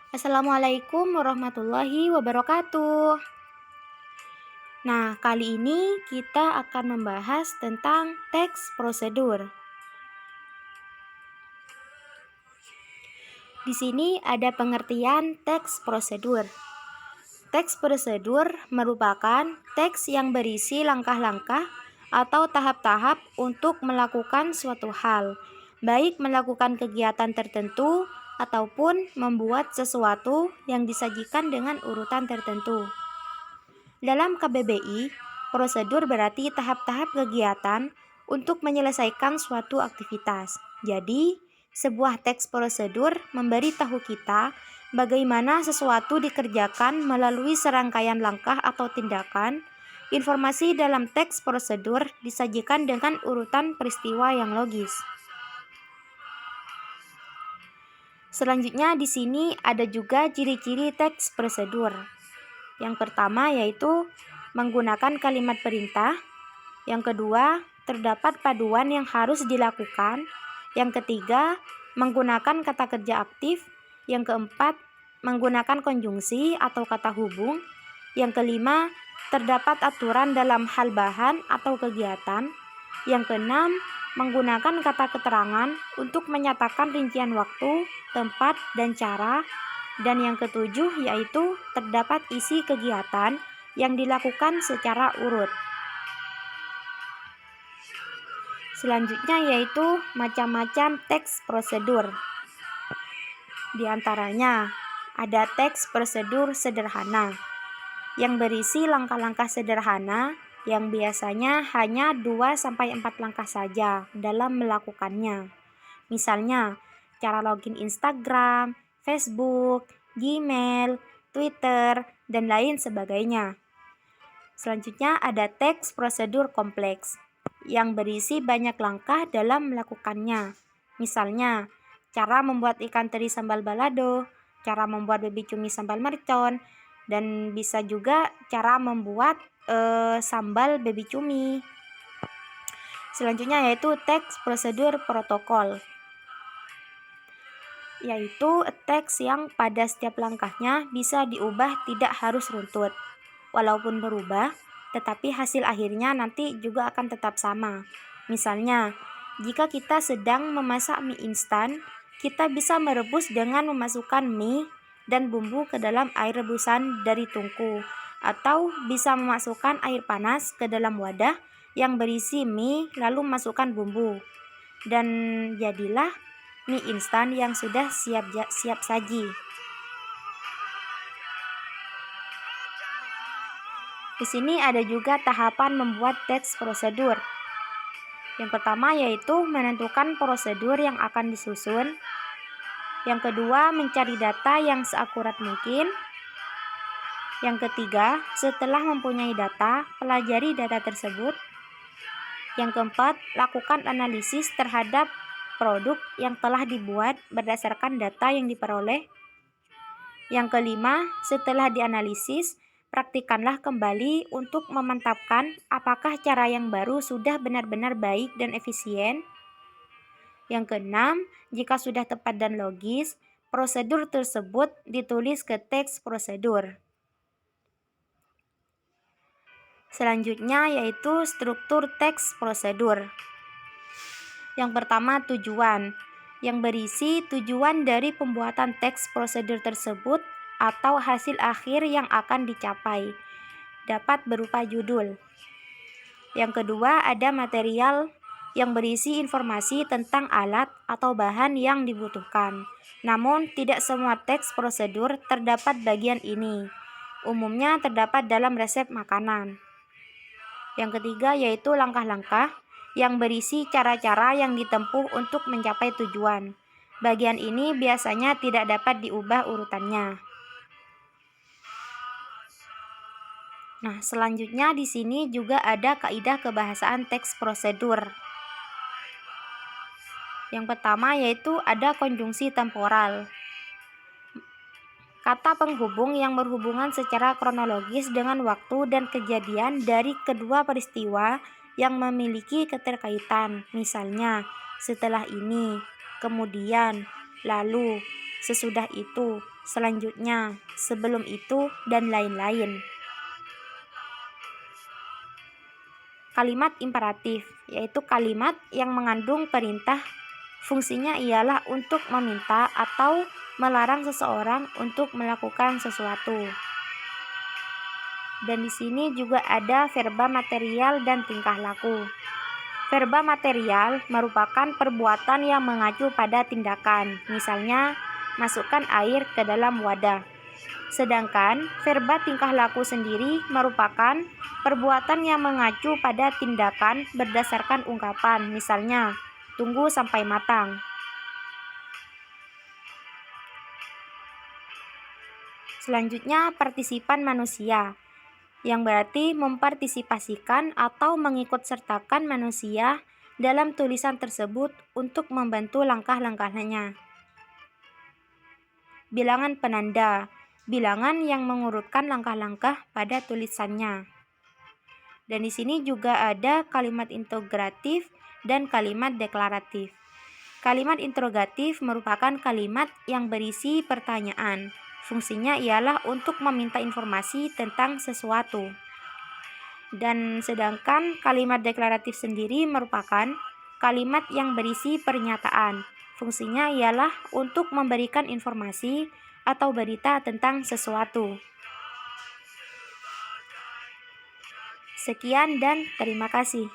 Assalamualaikum warahmatullahi wabarakatuh. Nah, kali ini kita akan membahas tentang teks prosedur. Di sini ada pengertian teks prosedur. Teks prosedur merupakan teks yang berisi langkah-langkah atau tahap-tahap untuk melakukan suatu hal, baik melakukan kegiatan tertentu ataupun membuat sesuatu yang disajikan dengan urutan tertentu. Dalam KBBI, prosedur berarti tahap-tahap kegiatan untuk menyelesaikan suatu aktivitas. Jadi, sebuah teks prosedur memberitahu kita bagaimana sesuatu dikerjakan melalui serangkaian langkah atau tindakan. Informasi dalam teks prosedur disajikan dengan urutan peristiwa yang logis. Selanjutnya di sini ada juga ciri-ciri teks prosedur. Yang pertama yaitu menggunakan kalimat perintah. Yang kedua, terdapat paduan yang harus dilakukan. Yang ketiga, menggunakan kata kerja aktif. Yang keempat, menggunakan konjungsi atau kata hubung. Yang kelima, terdapat aturan dalam hal bahan atau kegiatan. Yang keenam, menggunakan kata keterangan untuk menyatakan rincian waktu, tempat, dan cara. Dan yang ketujuh yaitu terdapat isi kegiatan yang dilakukan secara urut. Selanjutnya yaitu macam-macam teks prosedur. Di antaranya ada teks prosedur sederhana yang berisi langkah-langkah sederhana yang biasanya hanya 2-4 langkah saja dalam melakukannya. Misalnya, cara login Instagram, Facebook, Gmail, Twitter, dan lain sebagainya. Selanjutnya ada teks prosedur kompleks yang berisi banyak langkah dalam melakukannya. Misalnya, cara membuat ikan teri sambal balado, cara membuat baby cumi sambal mercon, dan bisa juga cara membuat sambal baby cumi. Selanjutnya yaitu teks prosedur protokol, yaitu teks yang pada setiap langkahnya bisa diubah, tidak harus runtut. Walaupun berubah, tetapi hasil akhirnya nanti juga akan tetap sama. Misalnya, jika kita sedang memasak mie instan, kita bisa merebus dengan memasukkan mie dan bumbu ke dalam air rebusan dari tungku, atau bisa memasukkan air panas ke dalam wadah yang berisi mie lalu masukkan bumbu. Dan jadilah mie instan yang sudah siap saji. Di sini ada juga tahapan membuat teks prosedur. Yang pertama yaitu menentukan prosedur yang akan disusun. Yang kedua, mencari data yang seakurat mungkin. Yang ketiga, setelah mempunyai data, pelajari data tersebut. Yang keempat, lakukan analisis terhadap produk yang telah dibuat berdasarkan data yang diperoleh. Yang kelima, setelah dianalisis, praktikkanlah kembali untuk memantapkan apakah cara yang baru sudah benar-benar baik dan efisien. Yang keenam, jika sudah tepat dan logis, prosedur tersebut ditulis ke teks prosedur. Selanjutnya yaitu struktur teks prosedur. Yang pertama, tujuan, yang berisi tujuan dari pembuatan teks prosedur tersebut atau hasil akhir yang akan dicapai, dapat berupa judul. Yang kedua, ada material yang berisi informasi tentang alat atau bahan yang dibutuhkan. Namun, tidak semua teks prosedur terdapat bagian ini. Umumnya terdapat dalam resep makanan. Yang ketiga yaitu langkah-langkah yang berisi cara-cara yang ditempuh untuk mencapai tujuan. Bagian ini biasanya tidak dapat diubah urutannya. Nah, selanjutnya di sini juga ada kaidah kebahasaan teks prosedur. Yang pertama yaitu ada konjungsi temporal. Kata penghubung yang berhubungan secara kronologis dengan waktu dan kejadian dari kedua peristiwa yang memiliki keterkaitan. Misalnya, setelah ini, kemudian, lalu. sesudah itu, selanjutnya, sebelum itu, dan lain-lain. Kalimat imperatif, yaitu kalimat yang mengandung perintah. Fungsinya ialah untuk meminta atau melarang seseorang untuk melakukan sesuatu. Dan di sini juga ada verba material dan tingkah laku. Verba material merupakan perbuatan yang mengacu pada tindakan, misalnya masukkan air ke dalam wadah. Sedangkan verba tingkah laku sendiri merupakan perbuatan yang mengacu pada tindakan berdasarkan ungkapan, misalnya tunggu sampai matang. Selanjutnya, partisipan manusia, yang berarti mempartisipasikan atau mengikutsertakan manusia dalam tulisan tersebut untuk membantu langkah-langkahnya. Bilangan penanda, bilangan yang mengurutkan langkah-langkah pada tulisannya. Dan di sini juga ada kalimat integratif dan kalimat deklaratif. Kalimat interrogatif merupakan kalimat yang berisi pertanyaan. Fungsinya ialah untuk meminta informasi tentang sesuatu. Dan sedangkan kalimat deklaratif sendiri merupakan kalimat yang berisi pernyataan. Fungsinya ialah untuk memberikan informasi atau berita tentang sesuatu. Sekian dan terima kasih.